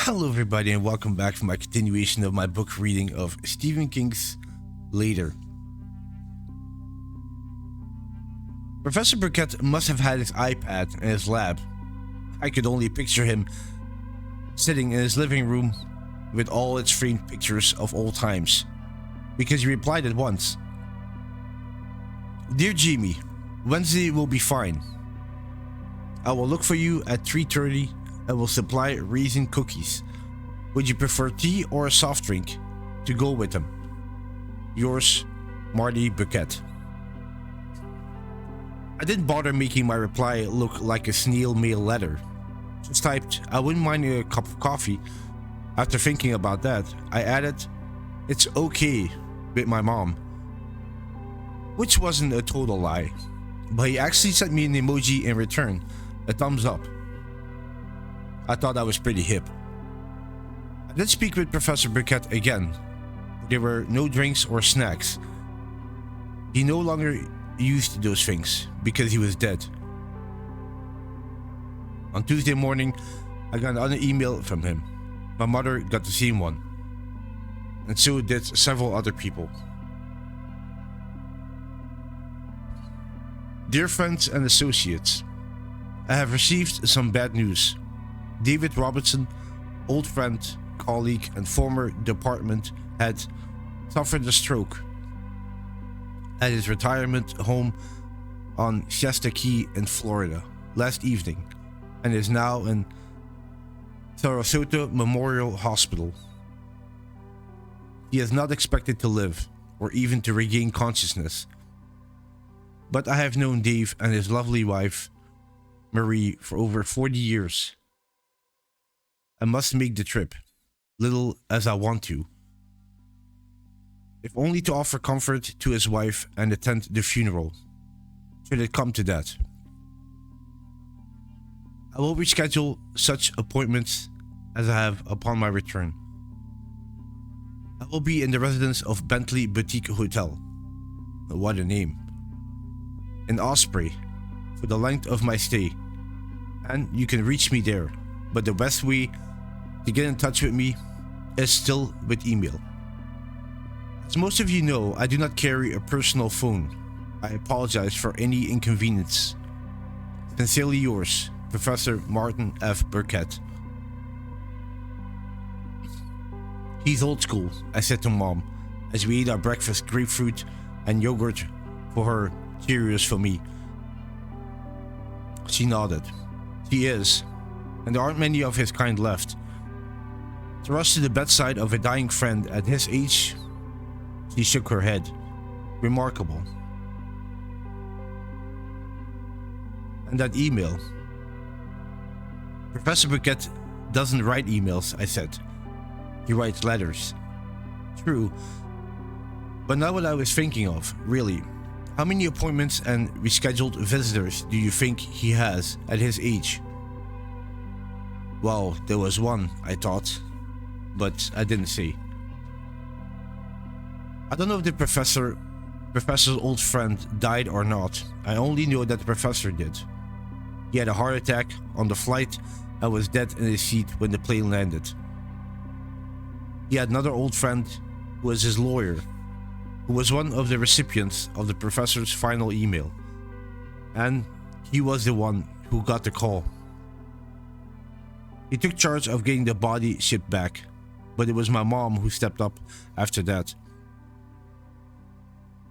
Hello everybody and welcome back for my continuation of my book reading of Stephen King's Later. Professor Burkett must have had his iPad in his lab. I could only picture him sitting in his living room with all its framed pictures of old times, because he replied at once. Dear Jimmy, Wednesday will be fine. I will look for you at 3:30 and will supply raisin cookies. Would you prefer tea or a soft drink to go with them? Yours, Marty Burkett. I didn't bother making my reply look like a snail mail letter. Just typed, I wouldn't mind a cup of coffee. After thinking about that, I added, it's okay with my mom. Which wasn't a total lie, but he actually sent me an emoji in return, a thumbs up. I thought that was pretty hip. I did speak with Professor Burkett again. There were no drinks or snacks. He no longer used those things because he was dead. On Tuesday morning, I got another email from him. My mother got the same one, and so did several other people. Dear friends and associates, I have received some bad news. David Robertson, old friend, colleague, and former department head, suffered a stroke at his retirement home on Siesta Key in Florida last evening and is now in Sarasota Memorial Hospital. He is not expected to live or even to regain consciousness, but I have known Dave and his lovely wife, Marie, for over 40 years. I must make the trip, little as I want to, if only to offer comfort to his wife and attend the funeral, should it come to that. I will reschedule such appointments as I have upon my return. I will be in the residence of Bentley Boutique Hotel, what a name, in Osprey for the length of my stay, and you can reach me there, but the best way to get in touch with me is still with email. As most of you know, I do not carry a personal phone. I apologize for any inconvenience. Sincerely yours, Professor Martin F. Burkett. He's old school, I said to Mom as we ate our breakfast, grapefruit and yogurt for her, Cheerios for me. She nodded. He is, and there aren't many of his kind left. To rush to the bedside of a dying friend at his age, she shook her head. Remarkable. And that email. Professor Burkett doesn't write emails, I said. He writes letters. True. But not what I was thinking of, really. How many appointments and rescheduled visitors do you think he has at his age? Well, there was one, I thought, but I didn't say. I don't know if the professor's old friend died or not. I only know that the professor did. He had a heart attack on the flight and was dead in his seat when the plane landed. He had another old friend who was his lawyer, who was one of the recipients of the professor's final email, and he was the one who got the call. He took charge of getting the body shipped back, but it was my mom who stepped up after that.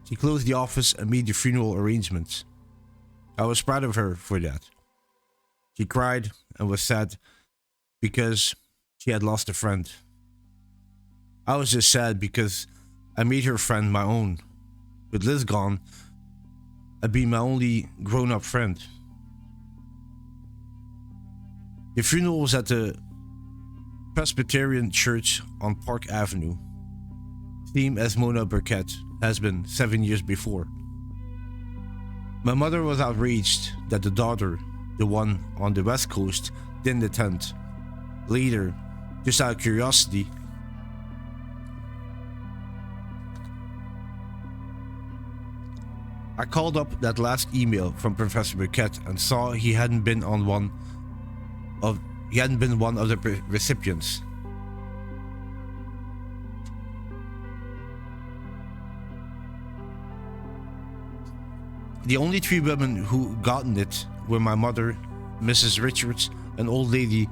She closed the office and made the funeral arrangements. I was proud of her for that. She cried and was sad because she had lost a friend. I was just sad because I made her friend my own. With Liz gone, I'd be my only grown-up friend. The funeral was at the Presbyterian Church on Park Avenue, same as Mona Burkett has been 7 years before. My mother was outraged that the daughter, the one on the West Coast, didn't attend. Later, just out of curiosity, I called up that last email from Professor Burkett and saw he hadn't been one of the recipients. The only three women who gotten it were my mother, Mrs. Richards, an old lady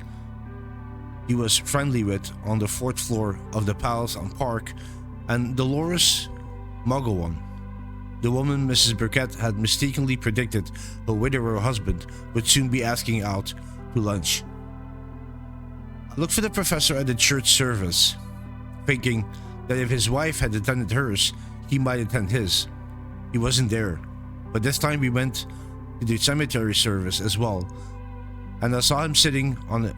he was friendly with on the fourth floor of the Palace and Park, and Dolores Mugowan, the woman Mrs. Burkett had mistakenly predicted her widower husband would soon be asking out to lunch. I looked for the professor at the church service, thinking that if his wife had attended hers, he might attend his. He wasn't there, but this time we went to the cemetery service as well, and I saw him sitting on a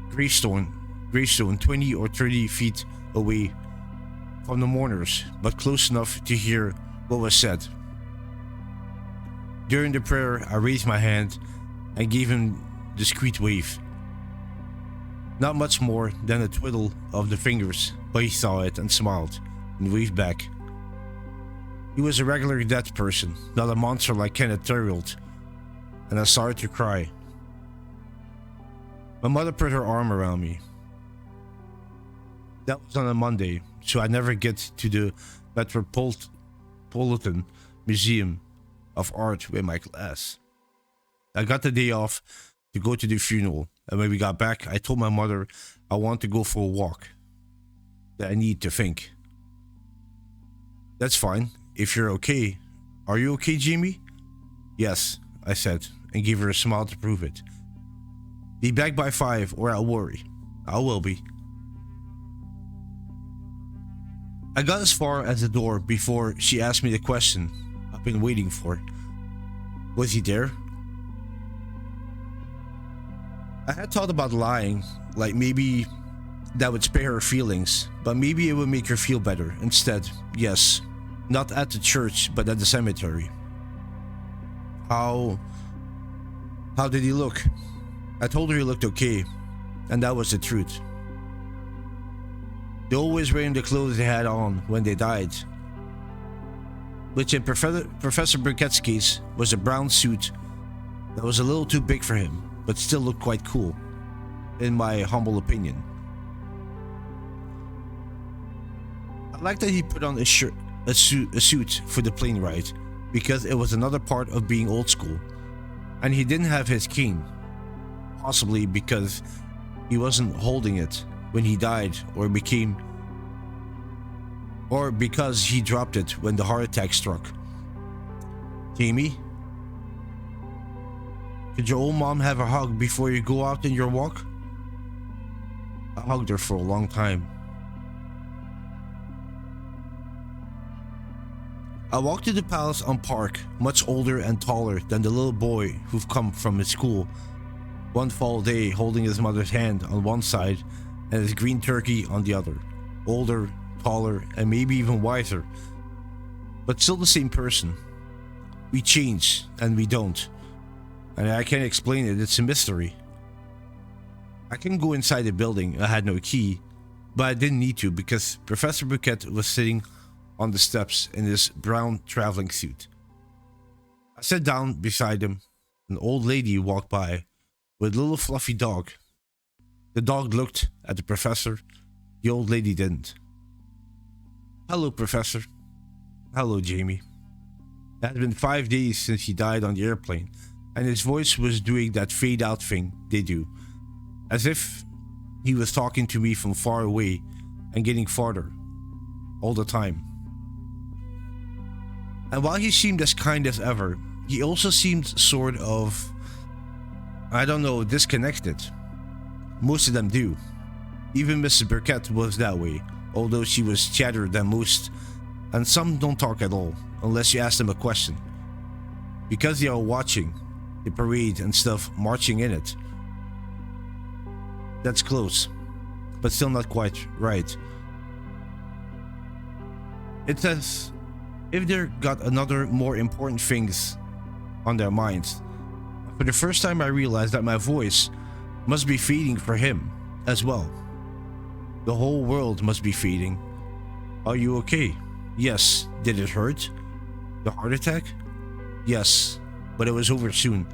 gravestone 20 or 30 feet away from the mourners, but close enough to hear what was said. During the prayer, I raised my hand and gave him a discreet wave. Not much more than a twiddle of the fingers, but he saw it and smiled and waved back. He was a regular dead person, not a monster like Kenneth Theriot, and I started to cry. My mother put her arm around me. That was on a Monday, so I never get to the Metropolitan Museum of Art with my class. I got the day off to go to the funeral, and when we got back, I told my mother I want to go for a walk, that I need to think. That's fine, if you're okay. Are you okay, Jamie? Yes, I said, and gave her a smile to prove it. Be back by 5 or I'll worry. I will be. I got as far as the door before she asked me the question I've been waiting for. Was he there? I had thought about lying, like maybe that would spare her feelings, but maybe it would make her feel better. Instead, yes, not at the church, but at the cemetery. How did he look? I told her he looked okay, and that was the truth. They always wearing the clothes they had on when they died, which in Professor Burkett's case was a brown suit that was a little too big for him, but still looked quite cool, in my humble opinion. I like that he put on a suit for the plane ride, because it was another part of being old school, and he didn't have his cane, possibly because he wasn't holding it when he died, or because he dropped it when the heart attack struck. Jamie, could your old mom have a hug before you go out on your walk? I hugged her for a long time. I walked to the Palace on Park, much older and taller than the little boy who've come from his school one fall day, holding his mother's hand on one side and his green turkey on the other. Older, taller, and maybe even wiser, but still the same person. We change and we don't, and I can't explain it. It's a mystery. I couldn't go inside the building, I had no key, but I didn't need to because Professor Burkett was sitting on the steps in his brown traveling suit. I sat down beside him. An old lady walked by with a little fluffy dog. The dog looked at the professor. The old lady didn't. Hello, Professor. Hello, Jamie. It had been 5 days since he died on the airplane, and his voice was doing that fade out thing they do, as if he was talking to me from far away and getting farther all the time. And while he seemed as kind as ever, he also seemed sort of, I don't know, disconnected. Most of them do. Even Mrs. Burkett was that way, although she was chattier than most, and some don't talk at all unless you ask them a question, because they are watching the parade and stuff marching in it. That's close, but still not quite right. It's as if they've got another more important things on their minds. For the first time I realized that my voice must be fading for him as well. The whole world must be fading. Are you okay? Yes. Did it hurt? The heart attack? Yes, but it was over soon.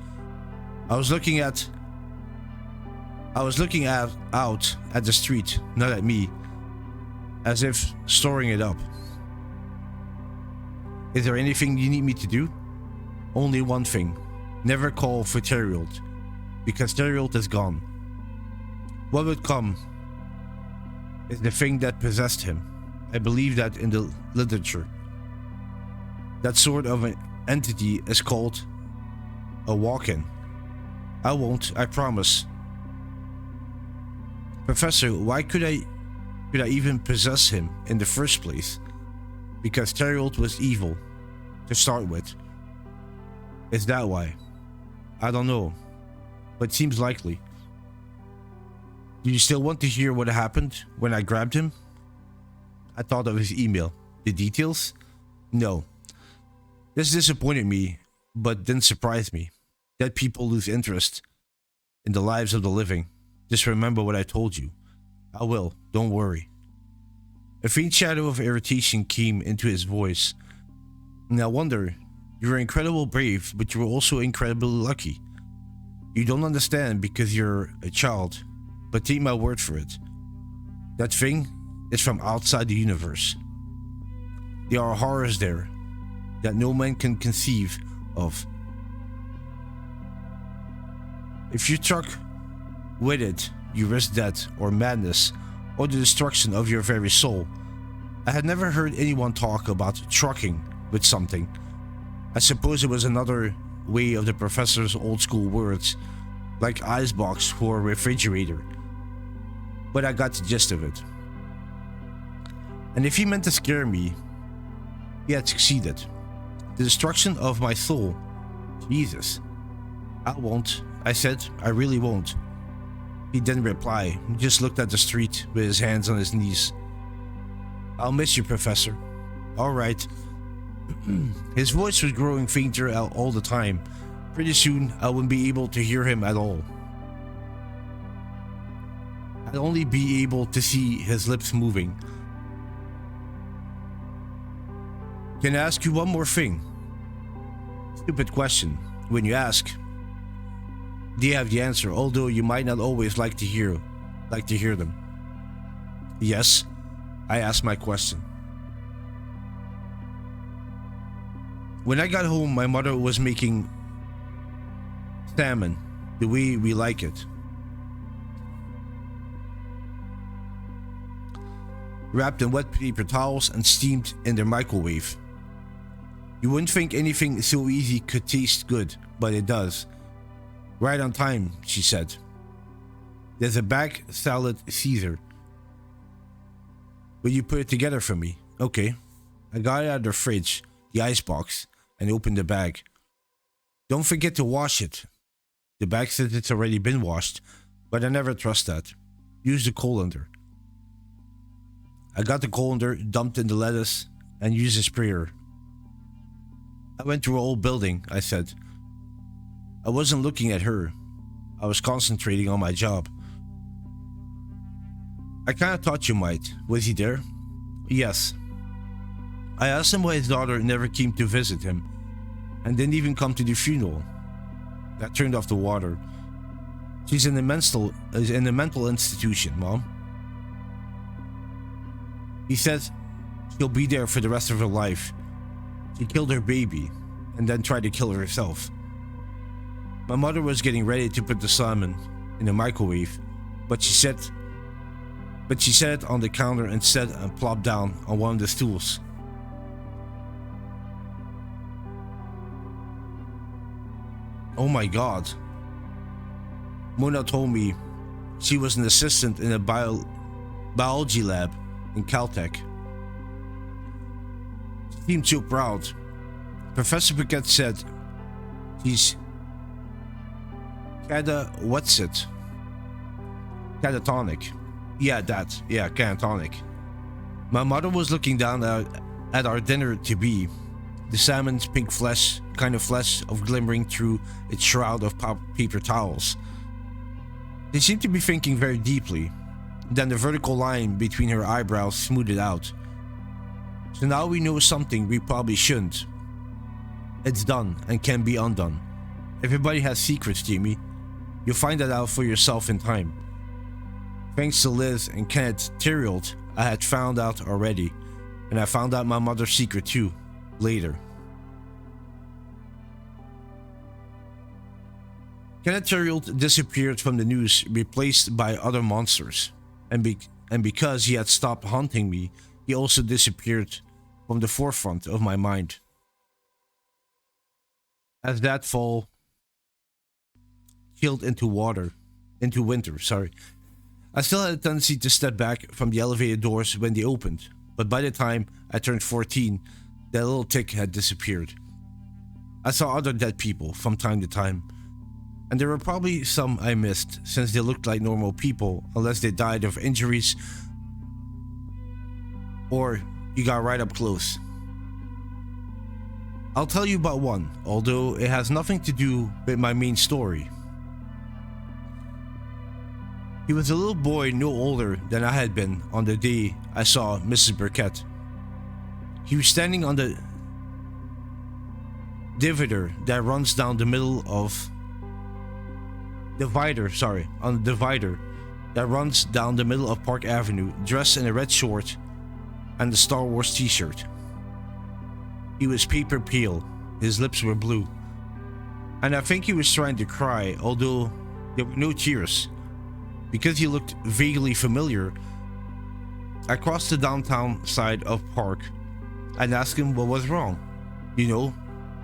I was looking out at the street, not at me, as if storing it up. Is there anything you need me to do? Only one thing. Never call for Theriot, because Theriot is gone. What would come is the thing that possessed him. I believe that in the literature. That sort of an entity is called a walk-in. I won't, I promise. Professor, why could I even possess him in the first place? Because Theriot was evil, to start with. Is that why? I don't know, but seems likely. Do you still want to hear what happened when I grabbed him? I thought of his email. The details? No. This disappointed me, but didn't surprise me. Dead people lose interest in the lives of the living. Just remember what I told you. I will, don't worry. A faint shadow of irritation came into his voice. Now wonder, you were incredibly brave, but you were also incredibly lucky. You don't understand because you're a child, but take my word for it. That thing is from outside the universe. There are horrors there that no man can conceive of. If you truck with it, you risk death or madness or the destruction of your very soul. I had never heard anyone talk about trucking with something. I suppose it was another way of the professor's old school words, like icebox or refrigerator. But I got the gist of it. And if he meant to scare me, he had succeeded. The destruction of my soul. Jesus. I won't. I said, I really won't. He didn't reply. He just looked at the street with his hands on his knees. I'll miss you, Professor. All right. His voice was growing fainter all the time. Pretty soon, I wouldn't be able to hear him at all. I'd only be able to see his lips moving. Can I ask you one more thing? Stupid question. When you ask, do you have the answer, although you might not always like to hear them? Yes, I asked my question. When I got home, my mother was making salmon the way we like it. Wrapped in wet paper towels and steamed in their microwave. You wouldn't think anything so easy could taste good, but it does. Right on time, she said. There's a bag salad Caesar. Will you put it together for me? Okay. I got it out of the fridge, the icebox, and opened the bag. Don't forget to wash it. The bag says it's already been washed, but I never trust that. Use the colander. I got the colander, dumped in the lettuce, and used a sprayer. I went through a whole building, I said. I wasn't looking at her. I was concentrating on my job. I kinda thought you might. Was he there? Yes. I asked him why his daughter never came to visit him, and didn't even come to the funeral. I turned off the water. She's in a mental institution, Mom. He says she'll be there for the rest of her life. She killed her baby, and then tried to kill herself. My mother was getting ready to put the salmon in the microwave, but she set it on the counter instead and plopped down on one of the stools. Oh my God. Mona told me she was an assistant in a biology lab in Caltech. She seemed so proud. Professor Paquette said he's catatonic. Yeah, catatonic. My mother was looking down at our dinner to be. The salmon's pink flesh of glimmering through its shroud of paper towels. They seemed to be thinking very deeply. Then the vertical line between her eyebrows smoothed out. So now we know something we probably shouldn't. It's done and can be undone. Everybody has secrets, Jamie. You'll find that out for yourself in time. Thanks to Liz and Kenneth Theriot, I had found out already, and I found out my mother's secret too, later. Kenneth Terrell disappeared from the news, replaced by other monsters. And because he had stopped haunting me, he also disappeared from the forefront of my mind. As that fall chilled into winter, sorry. I still had a tendency to step back from the elevator doors when they opened, but by the time I turned 14, that little tick had disappeared. I saw other dead people from time to time, and there were probably some I missed since they looked like normal people unless they died of injuries or you got right up close. I'll tell you about one, although it has nothing to do with my main story. He was a little boy no older than I had been on the day I saw Mrs. Burkett. He was standing on the divider that runs down the middle of divider that runs down the middle of Park Avenue, dressed in a red short and a Star Wars t-shirt. He was paper pale, his lips were blue, and I think he was trying to cry, although there were no tears. Because he looked vaguely familiar, I crossed the downtown side of Park and asked him what was wrong,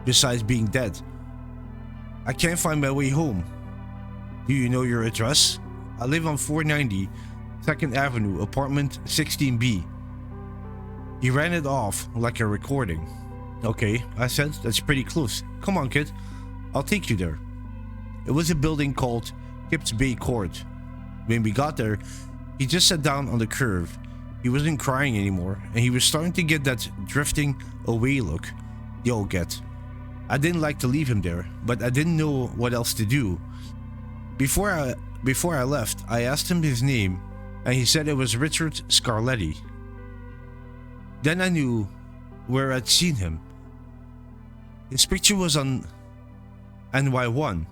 besides being dead. I can't find my way home. Do you know your address? I live on 490 2nd Avenue, apartment 16B. He ran it off like a recording. Okay, I said, that's pretty close. Come on, kid. I'll take you there. It was a building called Kips Bay Court. When we got there, he just sat down on the curb. He wasn't crying anymore, and he was starting to get that drifting away look they all get. I didn't like to leave him there, but I didn't know what else to do. Before I left, I asked him his name, and he said it was Richard Scarletti. Then I knew where I'd seen him. His picture was on NY1.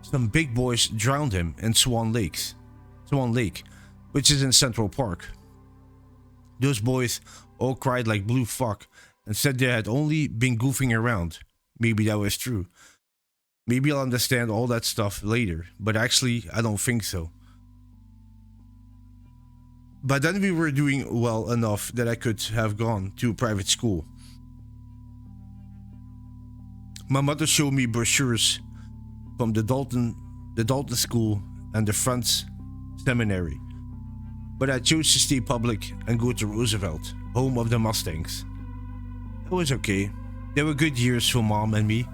Some big boys drowned him in Swan Lake, which is in Central Park. Those boys all cried like blue fuck and said they had only been goofing around. Maybe that was true. Maybe I'll understand all that stuff later, but actually I don't think so. By then we were doing well enough that I could have gone to a private school. My mother showed me brochures from the Dalton School and the Frantz Seminary, but I chose to stay public and go to Roosevelt, home of the Mustangs. It was okay. They were good years for Mom and me.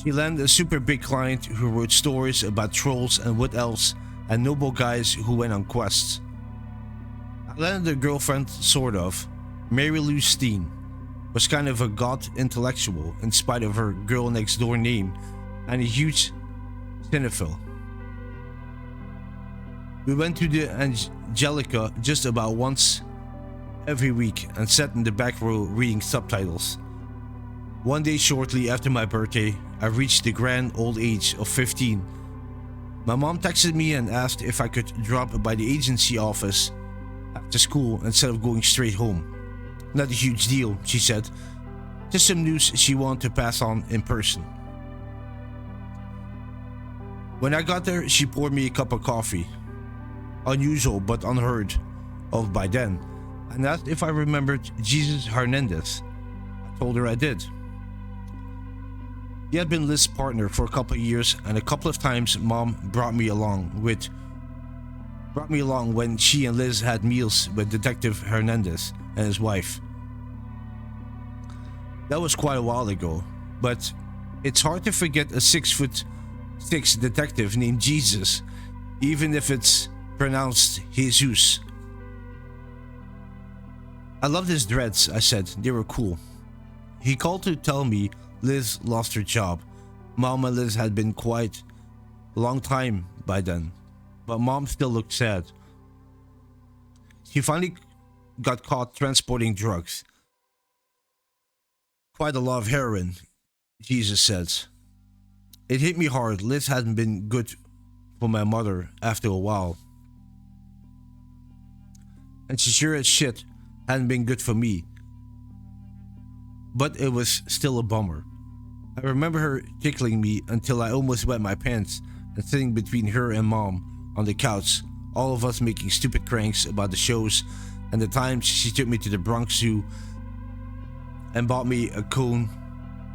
She landed a super big client who wrote stories about trolls and wood elves and noble guys who went on quests. I landed a girlfriend, sort of. Mary Lou Steen was kind of a goth intellectual in spite of her girl next door name and a huge cinephile. We went to the Angelica just about once every week and sat in the back row reading subtitles. One day shortly after my birthday, I reached the grand old age of 15. My mom texted me and asked if I could drop by the agency office after school instead of going straight home. Not a huge deal, she said. Just some news she wanted to pass on in person. When I got there, she poured me a cup of coffee. Unusual but unheard of by then, and asked if I remembered Jesus Hernandez. I told her I did. He had been Liz's partner for a couple of years, and a couple of times Mom brought me along when she and Liz had meals with Detective Hernandez and his wife. That was quite a while ago, but it's hard to forget a 6'6" detective named Jesus, even if it's pronounced Jesus. I loved his dreads, I said. They were cool. He called to tell me Liz lost her job. Mom and Liz had been quite a long time by then, but Mom still looked sad. She finally got caught transporting drugs. Quite a lot of heroin, Jesus says. It hit me hard. Liz hadn't been good for my mother after a while. And she sure as shit hadn't been good for me. But it was still a bummer. I remember her tickling me until I almost wet my pants and sitting between her and Mom on the couch, all of us making stupid cranks about the shows and the times she took me to the Bronx Zoo and bought me a cone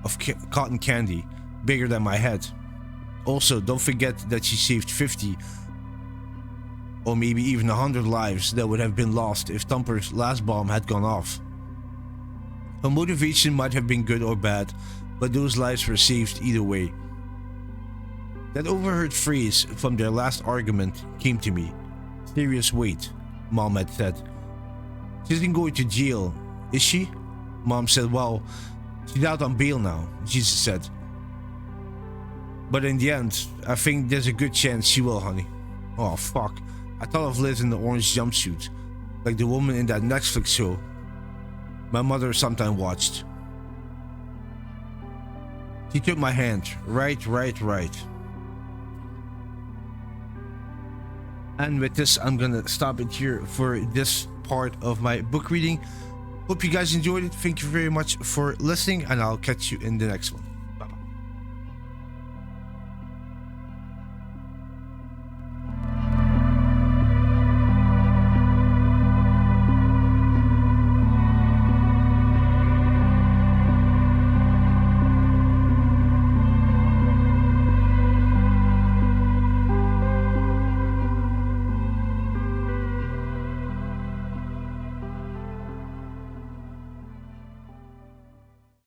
of cotton candy bigger than my head. Also, don't forget that she saved 50 or maybe even 100 lives that would have been lost if Thumper's last bomb had gone off. Her motivation might have been good or bad, but those lives were saved either way. That overheard phrase from their last argument came to me. "Serious weight," Mom had said. "She isn't going to jail, is she?" Mom said, "Well, she's out on bail now," Jesus said. "But in the end, I think there's a good chance she will, honey." Oh fuck, I thought of Liz in the orange jumpsuit, like the woman in that Netflix show my mother sometimes watched. She took my hand, right. And with this, I'm gonna stop it here for this part of my book reading. Hope you guys enjoyed it. Thank you very much for listening, and I'll catch you in the next one.